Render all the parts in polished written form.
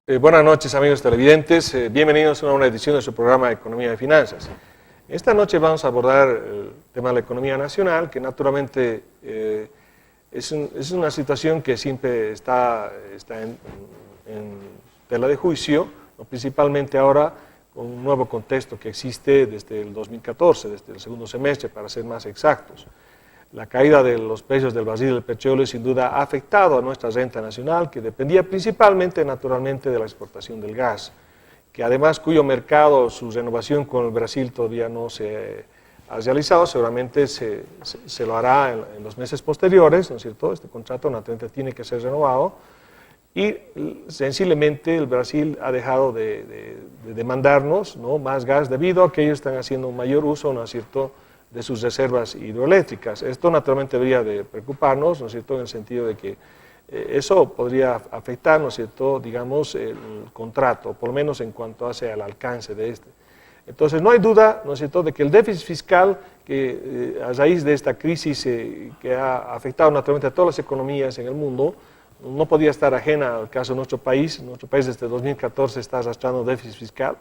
Buenas noches, amigos televidentes. Bienvenidos a una edición de su programa Economía y Finanzas. Esta noche vamos a abordar el tema de la economía nacional, que naturalmente es una situación que siempre está en tela de juicio, ¿no? Principalmente ahora con un nuevo contexto que existe desde el 2014, desde el segundo semestre, para ser más exactos. La caída de los precios del barril del petróleo sin duda ha afectado a nuestra renta nacional, que dependía principalmente, naturalmente, de la exportación del gas, que además cuyo mercado, su renovación con el Brasil todavía no se ha realizado, seguramente se lo hará en los meses posteriores, ¿no es cierto? Este contrato naturalmente tiene que ser renovado y sencillamente el Brasil ha dejado de demandarnos, ¿no?, más gas debido a que ellos están haciendo un mayor uso, ¿no es cierto?, de sus reservas hidroeléctricas. Esto naturalmente debería de preocuparnos, ¿no es cierto?, en el sentido de que eso podría afectar, ¿no es cierto?, digamos, el contrato, por lo menos en cuanto hace al alcance de este. Entonces, no hay duda, ¿no es cierto?, de que el déficit fiscal, que a raíz de esta crisis que ha afectado naturalmente a todas las economías en el mundo, no podía estar ajena al caso de nuestro país. Nuestro país desde 2014 está arrastrando déficit fiscal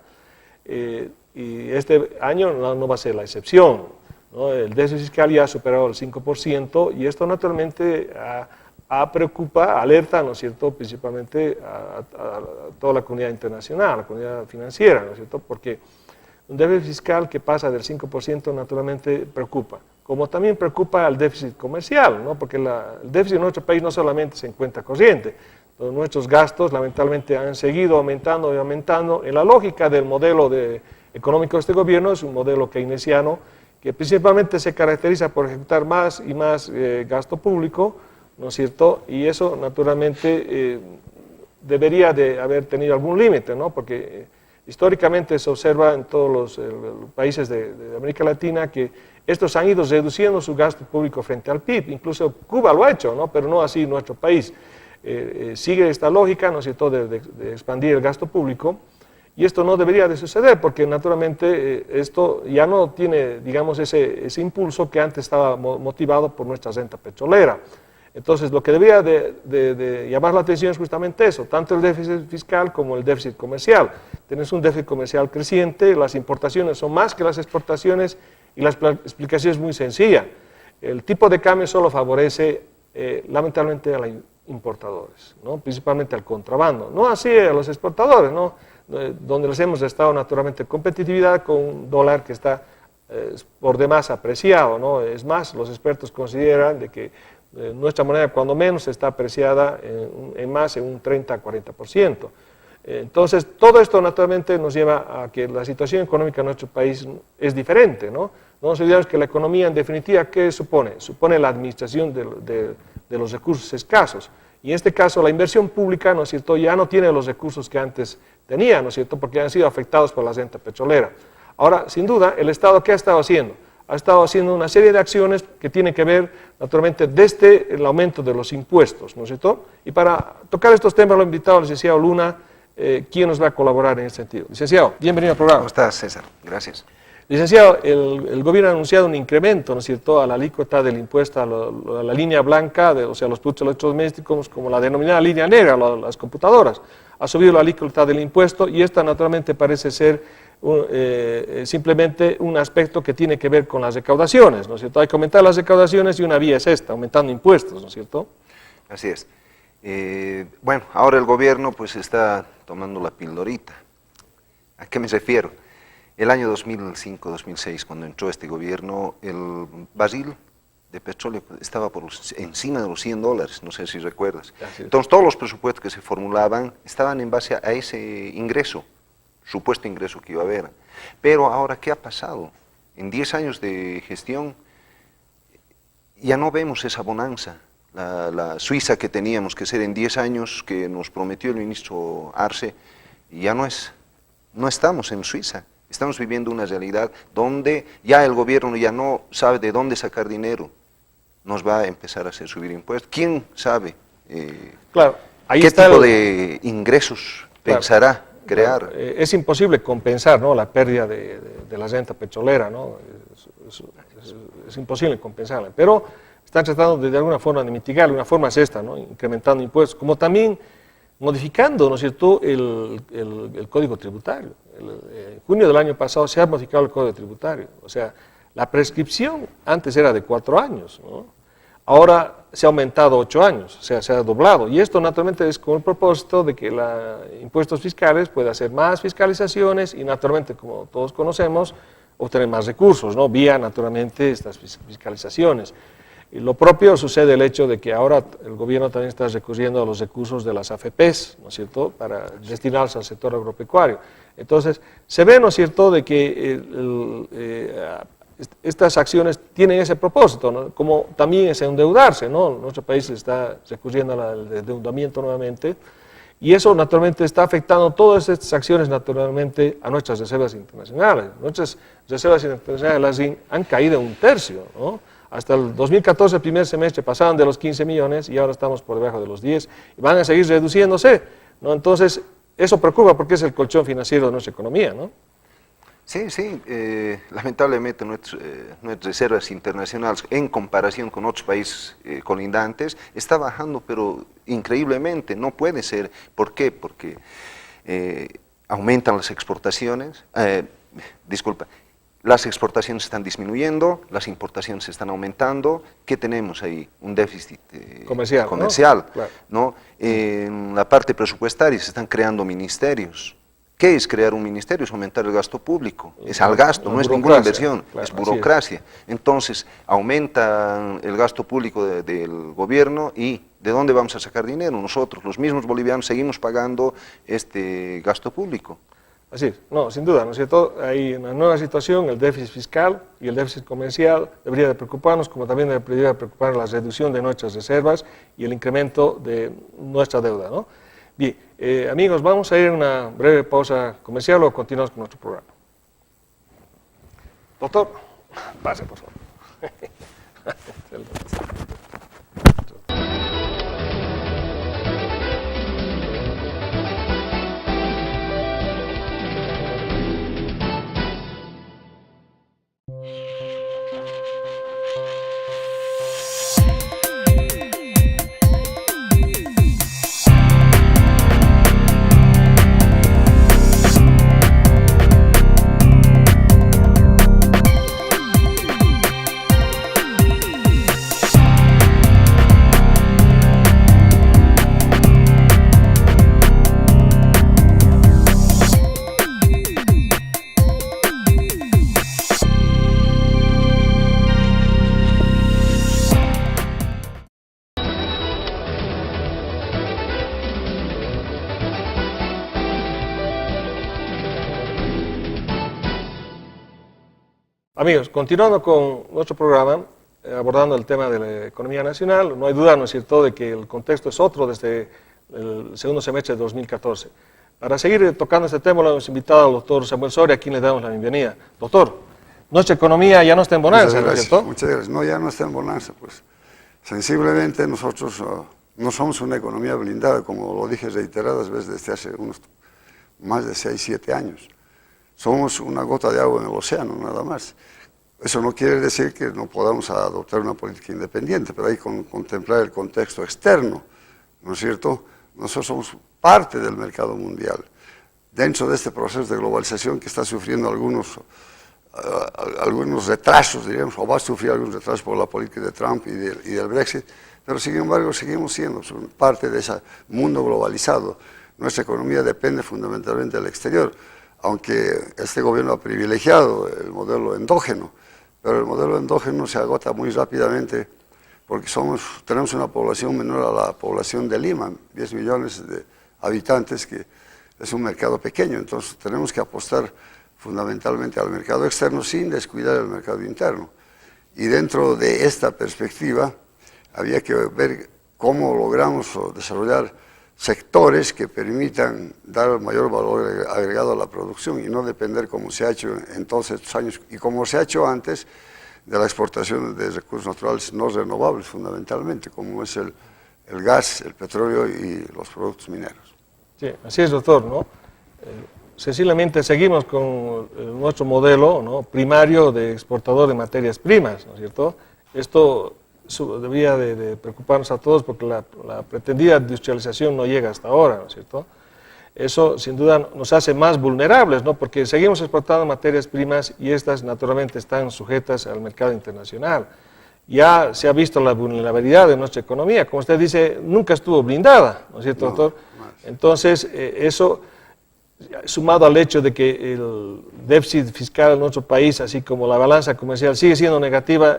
y este año no va a ser la excepción, ¿no? El déficit fiscal ya ha superado el 5% y esto naturalmente preocupa, alerta, ¿no es cierto?, principalmente a toda la comunidad internacional, la comunidad financiera, ¿no es cierto?, porque un déficit fiscal que pasa del 5% naturalmente preocupa, como también preocupa al déficit comercial, ¿no?, porque el déficit en nuestro país no solamente se encuentra corriente, nuestros gastos lamentablemente han seguido aumentando y aumentando. En la lógica del modelo económico de este gobierno es un modelo keynesiano que principalmente se caracteriza por ejecutar más y más gasto público, ¿no es cierto?, y eso naturalmente debería de haber tenido algún límite, ¿no?, porque históricamente se observa en todos los países de América Latina que estos han ido reduciendo su gasto público frente al PIB, incluso Cuba lo ha hecho, ¿no?, pero no así nuestro país. Sigue esta lógica, ¿no es cierto?, de expandir el gasto público, y esto no debería de suceder porque naturalmente esto ya no tiene, digamos, ese impulso que antes estaba motivado por nuestra renta petrolera. Entonces, lo que debería de llamar la atención es justamente eso, tanto el déficit fiscal como el déficit comercial. Tenemos un déficit comercial creciente, las importaciones son más que las exportaciones y la explicación es muy sencilla. El tipo de cambio solo favorece lamentablemente a los importadores, ¿no?, principalmente al contrabando, no así a los exportadores, ¿no?, donde les hemos estado naturalmente competitividad con un dólar que está por demás apreciado, ¿no? Es más, los expertos consideran de que nuestra moneda cuando menos está apreciada en más de un 30-40%. Entonces, todo esto naturalmente nos lleva a que la situación económica de nuestro país es diferente, ¿no? No nos olvidemos que la economía, en definitiva, ¿qué supone? Supone la administración de los recursos escasos. Y en este caso, la inversión pública, ¿no es cierto?, ya no tiene los recursos que antes tenía, ¿no es cierto?, porque han sido afectados por la renta petrolera. Ahora, sin duda, el Estado, ¿qué ha estado haciendo? Ha estado haciendo una serie de acciones que tienen que ver, naturalmente, desde el aumento de los impuestos, ¿no es cierto? Y para tocar estos temas lo he invitado al licenciado Luna, quien nos va a colaborar en este sentido. Licenciado, bienvenido al programa. ¿Cómo estás, César? Gracias. Licenciado, el gobierno ha anunciado un incremento, ¿no es cierto?, a la alícuota del impuesto a la línea blanca, o sea, los productos electrodomésticos, como la denominada línea negra, las computadoras. Ha subido la alícuota del impuesto y esta naturalmente parece ser simplemente un aspecto que tiene que ver con las recaudaciones, ¿no es cierto? Hay que aumentar las recaudaciones y una vía es esta, aumentando impuestos, ¿no es cierto? Así es. Bueno, ahora el gobierno pues está tomando la pildorita. ¿A qué me refiero? El año 2005-2006, cuando entró este gobierno, el barril de petróleo estaba encima de los $100, no sé si recuerdas. Entonces, todos los presupuestos que se formulaban estaban en base a ese ingreso, supuesto ingreso que iba a haber. Pero ahora, ¿qué ha pasado? En 10 años de gestión, ya no vemos esa bonanza. La Suiza que teníamos que ser en 10 años, que nos prometió el ministro Arce, ya no estamos en Suiza. Estamos viviendo una realidad donde ya el gobierno ya no sabe de dónde sacar dinero. Nos va a empezar a hacer subir impuestos. ¿Quién sabe claro, ahí qué está tipo de ingresos pensará crear? Claro, es imposible compensar, ¿no?, la pérdida de la renta petrolera, ¿no? Es imposible compensarla, pero están tratando de alguna forma de mitigarla. Una forma es esta, ¿no?, incrementando impuestos, como también modificando, ¿no es cierto?, el Código Tributario. En junio del año pasado se ha modificado el Código Tributario. O sea, la prescripción antes era de 4 años, ¿no? Ahora se ha aumentado 8 años, o sea, se ha doblado. Y esto naturalmente es con el propósito de que impuestos fiscales pueda hacer más fiscalizaciones y naturalmente, como todos conocemos, obtener más recursos, ¿no?, vía naturalmente estas fiscalizaciones. Y lo propio sucede el hecho de que ahora el gobierno también está recurriendo a los recursos de las AFPs, ¿no es cierto?, para destinarse al sector agropecuario. Entonces, se ve, ¿no es cierto?, de que estas acciones tienen ese propósito, ¿no?, como también es endeudarse, ¿no? Nuestro país está recurriendo al endeudamiento nuevamente, y eso naturalmente está afectando todas estas acciones naturalmente a nuestras reservas internacionales. Nuestras reservas internacionales han caído un tercio, ¿no? Hasta el 2014, el primer semestre, pasaban de los 15 millones y ahora estamos por debajo de los 10 y van a seguir reduciéndose, ¿no? Entonces, eso preocupa porque es el colchón financiero de nuestra economía, ¿no? Sí, sí, lamentablemente nuestras reservas internacionales en comparación con otros países colindantes está bajando, pero increíblemente, no puede ser. ¿Por qué? Porque aumentan las exportaciones, las exportaciones están disminuyendo, las importaciones están aumentando. ¿Qué tenemos ahí? Un déficit comercial, ¿no? Claro. ¿no? En la parte presupuestaria se están creando ministerios. ¿Qué es crear un ministerio? Es aumentar el gasto público, es al gasto, no es ninguna inversión, claro, es burocracia. Entonces, aumenta el gasto público del gobierno y ¿de dónde vamos a sacar dinero? Nosotros, los mismos bolivianos, seguimos pagando este gasto público. Así es, no, sin duda, ¿no es cierto? Hay una nueva situación, el déficit fiscal y el déficit comercial debería de preocuparnos, como también debería de preocupar la reducción de nuestras reservas y el incremento de nuestra deuda, ¿no? Bien, amigos, vamos a ir a una breve pausa comercial o continuamos con nuestro programa. Doctor, pase por favor. Amigos, continuando con nuestro programa, abordando el tema de la economía nacional, no hay duda, ¿no es cierto?, de que el contexto es otro desde el segundo semestre de 2014. Para seguir tocando este tema, lo hemos invitado al doctor Samuel Soria, a quien le damos la bienvenida. Doctor, nuestra economía ya no está en bonanza, ¿no es cierto? Muchas gracias. No, ya no está en bonanza, pues. Sensiblemente nosotros no somos una economía blindada, como lo dije reiteradas veces desde hace unos más de 6, 7 años. Somos una gota de agua en el océano, nada más. Eso no quiere decir que no podamos adoptar una política independiente, pero hay que contemplar el contexto externo, ¿no es cierto? Nosotros somos parte del mercado mundial. Dentro de este proceso de globalización que está sufriendo algunos retrasos, diríamos, o va a sufrir algunos retrasos por la política de Trump y del Brexit, pero sin embargo seguimos siendo parte de ese mundo globalizado. Nuestra economía depende fundamentalmente del exterior, aunque este gobierno ha privilegiado el modelo endógeno, pero el modelo endógeno se agota muy rápidamente porque tenemos una población menor a la población de Lima, 10 millones de habitantes, que es un mercado pequeño. Entonces tenemos que apostar fundamentalmente al mercado externo sin descuidar el mercado interno. Y dentro de esta perspectiva había que ver cómo logramos desarrollar sectores que permitan dar mayor valor agregado a la producción y no depender, como se ha hecho en todos estos años y como se ha hecho antes, de la exportación de recursos naturales no renovables fundamentalmente, como es el gas, el petróleo y los productos mineros. Sí, así es, doctor, ¿no? Sencillamente seguimos con nuestro modelo, ¿no?, primario de exportador de materias primas, ¿no es cierto? Esto debería de preocuparnos a todos porque la pretendida industrialización no llega hasta ahora, ¿no es cierto? Eso sin duda nos hace más vulnerables, ¿no? Porque seguimos exportando materias primas y estas naturalmente están sujetas al mercado internacional. Ya se ha visto la vulnerabilidad de nuestra economía, como usted dice, nunca estuvo blindada, ¿no es cierto, doctor? Entonces, eso, sumado al hecho de que el déficit fiscal en nuestro país, así como la balanza comercial sigue siendo negativa,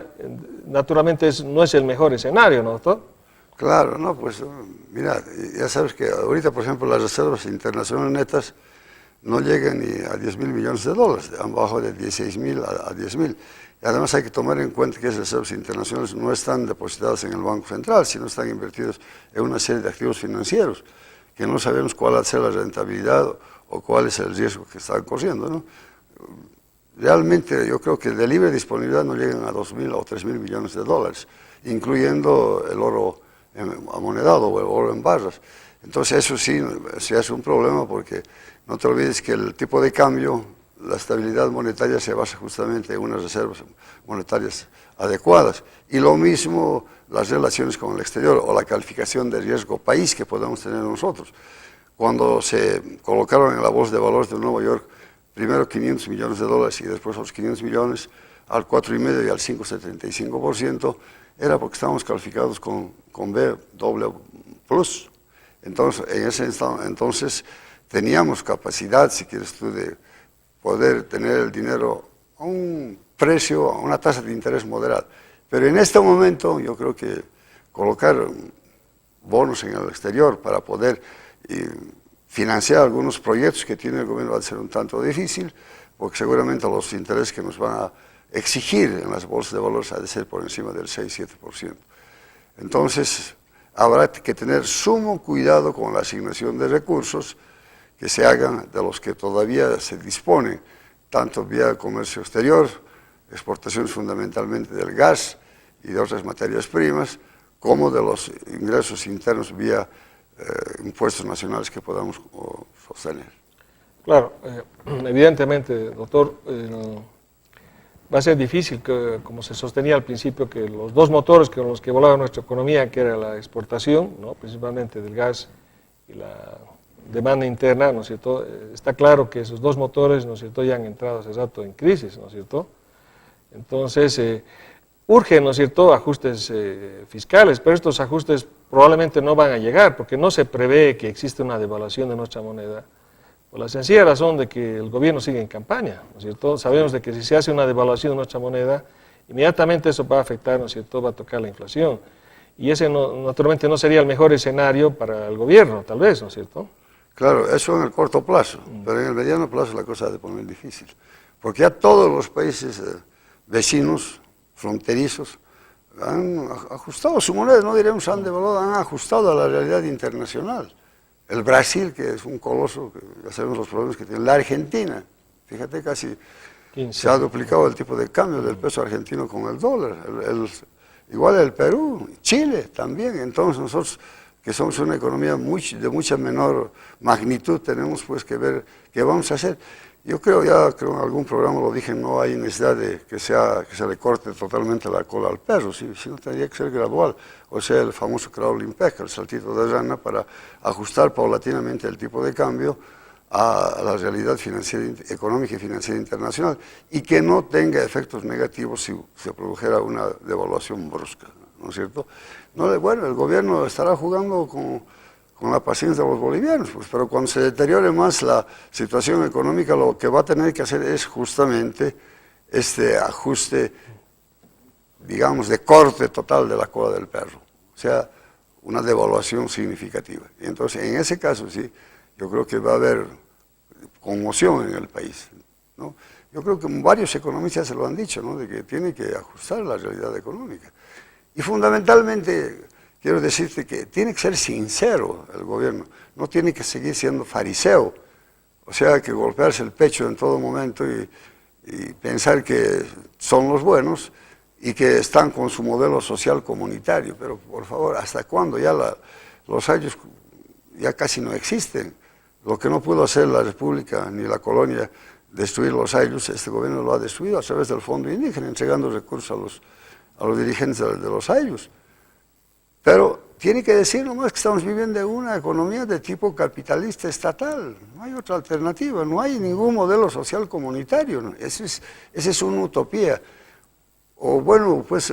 naturalmente no es el mejor escenario, ¿no, doctor? Claro, no, pues mira, ya sabes que ahorita, por ejemplo, las reservas internacionales netas no llegan ni a 10.000 millones de dólares, han bajado de 16.000 a 10.000. Y además hay que tomar en cuenta que esas reservas internacionales no están depositadas en el Banco Central, sino están invertidas en una serie de activos financieros, que no sabemos cuál va a ser la rentabilidad o cuál es el riesgo que están corriendo, ¿no? Realmente yo creo que de libre disponibilidad no llegan a 2.000 o 3.000 millones de dólares, incluyendo el oro amonedado o el oro en barras. Entonces eso sí es un problema porque no te olvides que el tipo de cambio, la estabilidad monetaria se basa justamente en unas reservas monetarias adecuadas. Y lo mismo las relaciones con el exterior o la calificación de riesgo país que podemos tener nosotros. Cuando se colocaron en la Bolsa de Valores de Nueva York primero 500 millones de dólares y después los 500 millones al 4,5% y al 5,75%, era porque estábamos calificados con B+. Entonces, en ese entonces teníamos capacidad, si quieres tú, de poder tener el dinero a un precio, a una tasa de interés moderada. Pero en este momento yo creo que colocar bonos en el exterior para poder financiar algunos proyectos que tiene el gobierno va a ser un tanto difícil, porque seguramente los intereses que nos van a exigir en las bolsas de valores ha de ser por encima del 6-7%. Entonces, habrá que tener sumo cuidado con la asignación de recursos que se hagan de los que todavía se disponen, tanto vía comercio exterior, exportaciones fundamentalmente del gas y de otras materias primas, como de los ingresos internos vía impuestos nacionales que podamos sostener. Claro, evidentemente, doctor, va a ser difícil, como se sostenía al principio, que los dos motores con los que volaba nuestra economía, que era la exportación, ¿no?, principalmente del gas y la demanda interna, ¿no es cierto? Está claro que esos dos motores, ¿no es cierto?, ya han entrado hace rato en crisis, ¿no es cierto? Entonces, urgen, ¿no es cierto?, ajustes fiscales, pero estos ajustes probablemente no van a llegar, porque no se prevé que exista una devaluación de nuestra moneda, por la sencilla razón de que el gobierno sigue en campaña, ¿no es cierto? Sabemos de que si se hace una devaluación de nuestra moneda, inmediatamente eso va a afectar, ¿no es cierto?, va a tocar la inflación, y ese naturalmente no sería el mejor escenario para el gobierno, tal vez, ¿no es cierto? Claro, eso en el corto plazo, pero en el mediano plazo la cosa ha de poner difícil, porque ya todos los países vecinos, fronterizos, han ajustado su moneda, no diremos han devaluado, han ajustado a la realidad internacional. El Brasil, que es un coloso, que ya sabemos los problemas que tiene. La Argentina, fíjate, casi 15. Se ha duplicado el tipo de cambio del peso argentino con el dólar. Igual el Perú, Chile también. Entonces nosotros, que somos una economía de mucha menor magnitud, tenemos pues que ver qué vamos a hacer. Yo creo en algún programa lo dije, no hay necesidad de que se le corte totalmente la cola al perro, sino tendría que ser gradual, o sea, el famoso crawling peg, el saltito de rana, para ajustar paulatinamente el tipo de cambio a la realidad económica y financiera internacional, y que no tenga efectos negativos si se produjera una devaluación brusca, ¿no es cierto? Bueno, el gobierno estará jugando con la paciencia de los bolivianos, pues, pero cuando se deteriore más la situación económica, lo que va a tener que hacer es justamente este ajuste, digamos, de corte total de la cola del perro, o sea, una devaluación significativa. Y entonces, en ese caso, sí, yo creo que va a haber conmoción en el país, ¿no? Yo creo que varios economistas se lo han dicho, ¿no?, de que tiene que ajustar la realidad económica. Y fundamentalmente, quiero decirte que tiene que ser sincero el gobierno, no tiene que seguir siendo fariseo, o sea, que golpearse el pecho en todo momento y pensar que son los buenos y que están con su modelo social comunitario. Pero, por favor, ¿hasta cuándo? Ya los ayllus ya casi no existen. Lo que no pudo hacer la República ni la colonia, destruir los ayllus, este gobierno lo ha destruido a través del Fondo Indígena, entregando recursos a los dirigentes de los ayllus. Pero tiene que decir nomás que estamos viviendo en una economía de tipo capitalista estatal. No hay otra alternativa, no hay ningún modelo social comunitario. Esa es una utopía. O bueno, pues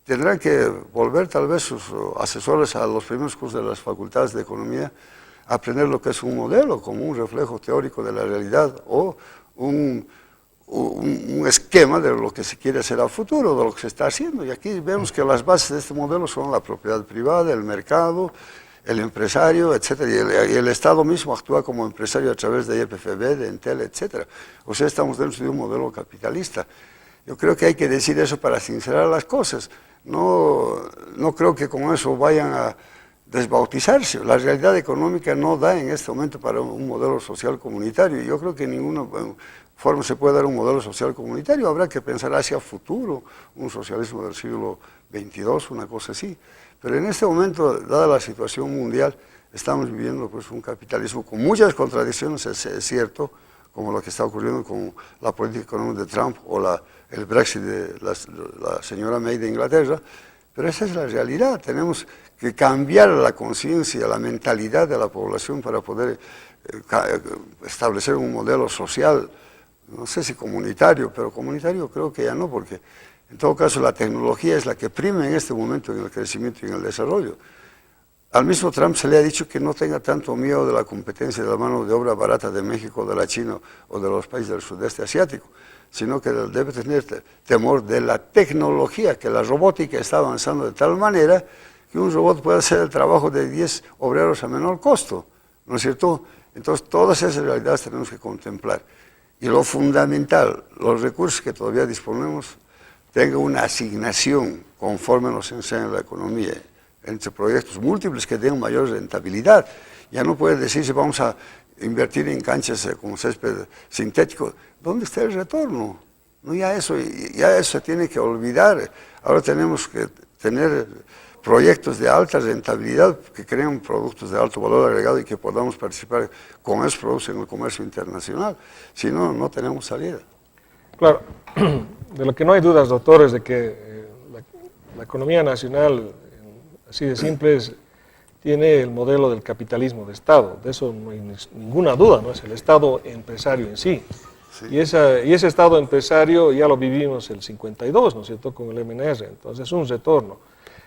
tendrán que volver tal vez sus asesores a los primeros cursos de las facultades de economía a aprender lo que es un modelo, como un reflejo teórico de la realidad o un esquema de lo que se quiere hacer a futuro, de lo que se está haciendo. Y aquí vemos que las bases de este modelo son la propiedad privada, el mercado, el empresario, etcétera, y el Estado mismo actúa como empresario a través de YPFB, de Entel, etcétera. O sea, estamos dentro de un modelo capitalista. Yo creo que hay que decir eso para sincerar las cosas. No creo que con eso vayan a desbautizarse. La realidad económica no da en este momento para un modelo social comunitario. Yo creo que en ninguna forma se puede dar un modelo social comunitario. Habrá que pensar hacia futuro, un socialismo del siglo XXII, una cosa así. Pero en este momento, dada la situación mundial, estamos viviendo pues, un capitalismo con muchas contradicciones, es cierto, como lo que está ocurriendo con la política económica de Trump o el Brexit de la señora May de Inglaterra, pero esa es la realidad. Tenemos que cambiar la conciencia, la mentalidad de la población para poder establecer un modelo social, no sé si comunitario, pero comunitario creo que ya no, porque en todo caso la tecnología es la que prima en este momento en el crecimiento y en el desarrollo. Al mismo Trump se le ha dicho que no tenga tanto miedo de la competencia de la mano de obra barata de México, de la China o de los países del sudeste asiático, sino que debe tener temor de la tecnología, que la robótica está avanzando de tal manera que un robot puede hacer el trabajo de 10 obreros a menor costo, ¿no es cierto? Entonces todas esas realidades tenemos que contemplar. Y lo fundamental, los recursos que todavía disponemos tengan una asignación conforme nos enseña la economía, entre proyectos múltiples que tengan mayor rentabilidad. Ya no puede decirse vamos a invertir en canchas como césped sintético. ¿Dónde está el retorno? No, ya eso se tiene que olvidar. Ahora tenemos que tener proyectos de alta rentabilidad que creen productos de alto valor agregado y que podamos participar con esos productos en el comercio internacional. Si no, no tenemos salida. Claro, de lo que no hay dudas, doctor, es de que la economía nacional, así de simple, tiene el modelo del capitalismo de Estado. De eso no hay ninguna duda, ¿no? Es el Estado empresario en sí. Sí. Y ese Estado empresario ya lo vivimos el 52, ¿no es cierto?, con el MNR. Entonces es un retorno.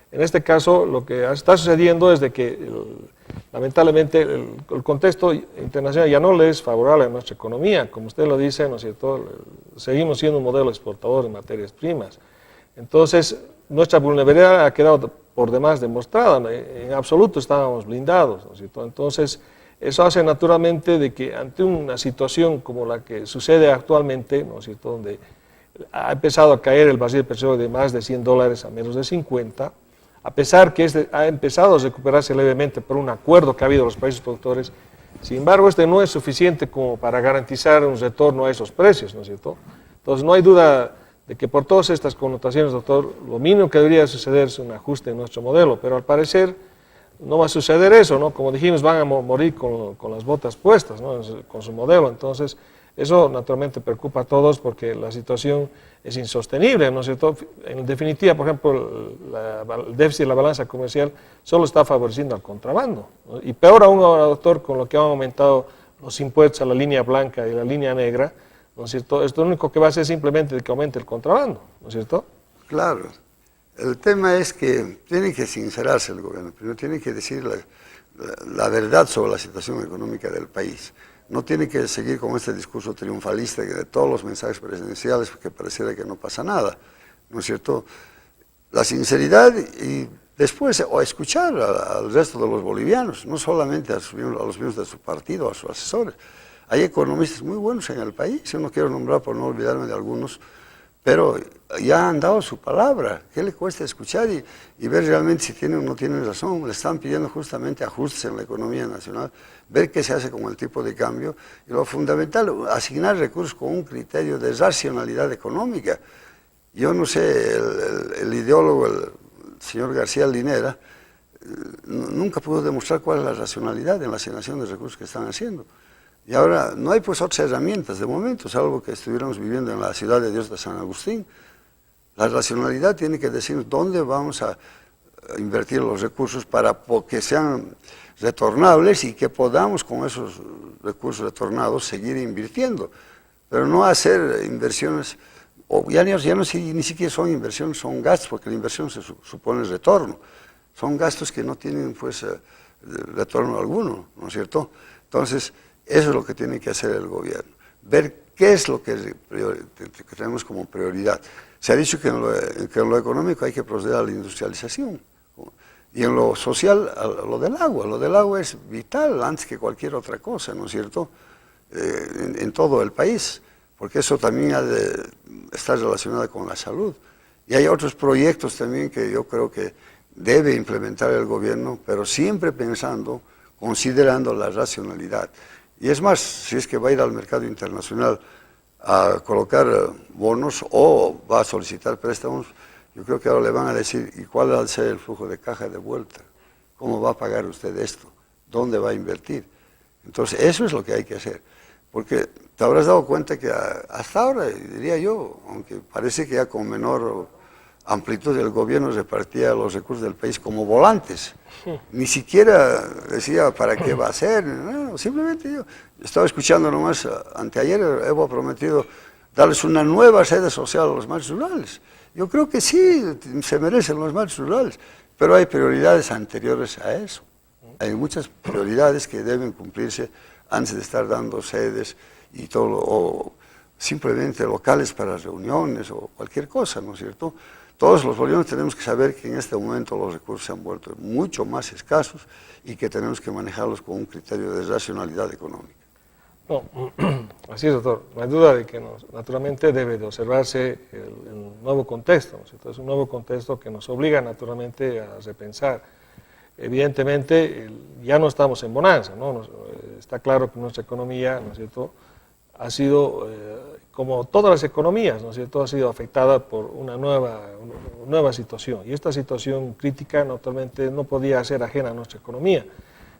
En este caso, lo que está sucediendo es de que, lamentablemente, el contexto internacional ya no le es favorable a nuestra economía. Como usted lo dice, ¿no es cierto?, seguimos siendo un modelo exportador de materias primas. Entonces, nuestra vulnerabilidad ha quedado por demás demostrada. En absoluto estábamos blindados, ¿no es cierto? Entonces, eso hace naturalmente de que ante una situación como la que sucede actualmente, ¿no es cierto?, donde ha empezado a caer el barril de petróleo de más de $100 a menos de 50, a pesar que ha empezado a recuperarse levemente por un acuerdo que ha habido los países productores, sin embargo, no es suficiente como para garantizar un retorno a esos precios, ¿no es cierto? Entonces, no hay duda de que por todas estas connotaciones, doctor, lo mínimo que debería suceder es un ajuste en nuestro modelo, pero al parecer no va a suceder eso, ¿no? Como dijimos, van a morir con las botas puestas, ¿no?, con su modelo. Entonces, eso naturalmente preocupa a todos porque la situación es insostenible, ¿no es cierto? En definitiva, por ejemplo, el déficit de la balanza comercial solo está favoreciendo al contrabando, ¿no? Y peor aún ahora, doctor, con lo que han aumentado los impuestos a la línea blanca y la línea negra, ¿no es cierto? Esto lo único que va a hacer es simplemente que aumente el contrabando, ¿no es cierto? Claro. El tema es que tiene que sincerarse el gobierno, pero tiene que decir la verdad sobre la situación económica del país. No tiene que seguir con este discurso triunfalista de todos los mensajes presidenciales porque pareciera que no pasa nada, ¿no es cierto? La sinceridad y después o escuchar al resto de los bolivianos, no solamente a los miembros de su partido, a sus asesores. Hay economistas muy buenos en el país, yo no quiero nombrar por no olvidarme de algunos, pero ya han dado su palabra. ¿Qué le cuesta escuchar y ver realmente si tienen o no tienen razón? Le están pidiendo justamente ajustes en la economía nacional, ver qué se hace con el tipo de cambio y lo fundamental, asignar recursos con un criterio de racionalidad económica. Yo no sé, el ideólogo, el señor García Linera, nunca pudo demostrar cuál es la racionalidad en la asignación de recursos que están haciendo. Y ahora no hay pues otras herramientas de momento, salvo que estuviéramos viviendo en la ciudad de Dios de San Agustín. La racionalidad tiene que decirnos dónde vamos a invertir los recursos para que sean retornables y que podamos con esos recursos retornados seguir invirtiendo, pero no hacer inversiones, o ya no ni siquiera son inversiones, son gastos, porque la inversión supone retorno, son gastos que no tienen pues retorno alguno, ¿no es cierto? Entonces, eso es lo que tiene que hacer el gobierno, ver qué es lo que tenemos como prioridad. Se ha dicho que en lo económico hay que proceder a la industrialización, y en lo social, a lo del agua. Lo del agua es vital antes que cualquier otra cosa, ¿no es cierto?, en todo el país, porque eso también ha de estar relacionado con la salud. Y hay otros proyectos también que yo creo que debe implementar el gobierno, pero siempre pensando, considerando la racionalidad. Y es más, si es que va a ir al mercado internacional a colocar bonos o va a solicitar préstamos, yo creo que ahora le van a decir, ¿y cuál va a ser el flujo de caja de vuelta? ¿Cómo va a pagar usted esto? ¿Dónde va a invertir? Entonces, eso es lo que hay que hacer. Porque te habrás dado cuenta que hasta ahora, diría yo, aunque parece que ya con menor amplitud el gobierno repartía los recursos del país como volantes. Ni siquiera decía para qué va a ser, no, simplemente yo estaba escuchando nomás, anteayer Evo ha prometido darles una nueva sede social a los más rurales. Yo creo que sí, se merecen los más rurales, pero hay prioridades anteriores a eso. Hay muchas prioridades que deben cumplirse antes de estar dando sedes y todo, o simplemente locales para reuniones o cualquier cosa, ¿no es cierto? Todos los bolivianos tenemos que saber que en este momento los recursos se han vuelto mucho más escasos y que tenemos que manejarlos con un criterio de racionalidad económica. No, así es, doctor. No hay duda de que naturalmente debe de observarse el nuevo contexto, ¿no es cierto? Es un nuevo contexto que nos obliga naturalmente a repensar. Evidentemente, ya no estamos en bonanza, ¿no? Está claro que nuestra economía, ¿no es cierto?, ha sido, como todas las economías, ¿no es cierto?, ha sido afectada por una nueva situación. Y esta situación crítica naturalmente no podía ser ajena a nuestra economía.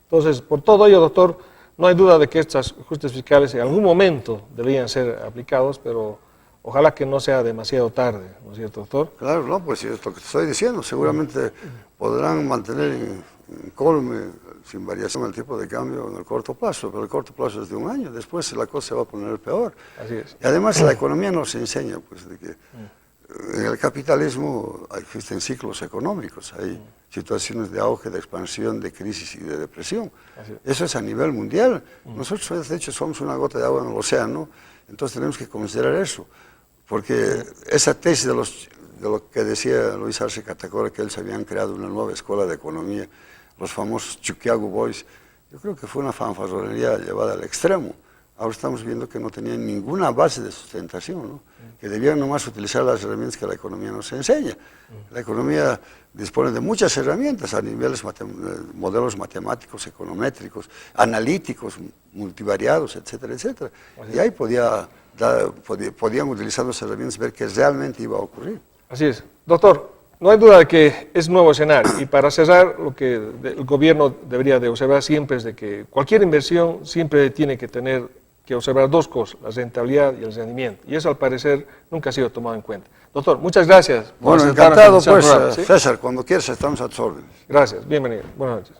Entonces, por todo ello, doctor, no hay duda de que estos ajustes fiscales en algún momento deberían ser aplicados, pero ojalá que no sea demasiado tarde, ¿no es cierto, doctor? Claro, no, pues es lo que te estoy diciendo. Seguramente podrán mantener incólume, sin variación, el tipo de cambio en el corto plazo, pero el corto plazo es de un año, después la cosa se va a poner peor. Así es. Y además la economía nos enseña pues, de que en el capitalismo existen ciclos económicos, hay situaciones de auge, de expansión, de crisis y de depresión. Eso es a nivel mundial. Nosotros, de hecho, somos una gota de agua en el océano, entonces tenemos que considerar eso, porque esa tesis de lo que decía Luis Arce Catacora, que ellos habían creado una nueva escuela de economía, los famosos Chicago Boys, yo creo que fue una fanfarronería llevada al extremo. Ahora estamos viendo que no tenían ninguna base de sustentación, ¿no? Que debían nomás utilizar las herramientas que la economía nos enseña. La economía dispone de muchas herramientas a niveles modelos matemáticos, econométricos, analíticos, multivariados, etcétera, etcétera. Y ahí podían utilizar las herramientas ver qué realmente iba a ocurrir. Así es. Doctor, no hay duda de que es un nuevo escenario, y para cerrar, lo que el gobierno debería de observar siempre es de que cualquier inversión siempre tiene que tener que observar dos cosas, la rentabilidad y el rendimiento, y eso al parecer nunca ha sido tomado en cuenta. Doctor, muchas gracias. Bueno, encantado pues, ¿sí? César, cuando quieras estamos a tus órdenes. Gracias, bienvenido, buenas noches.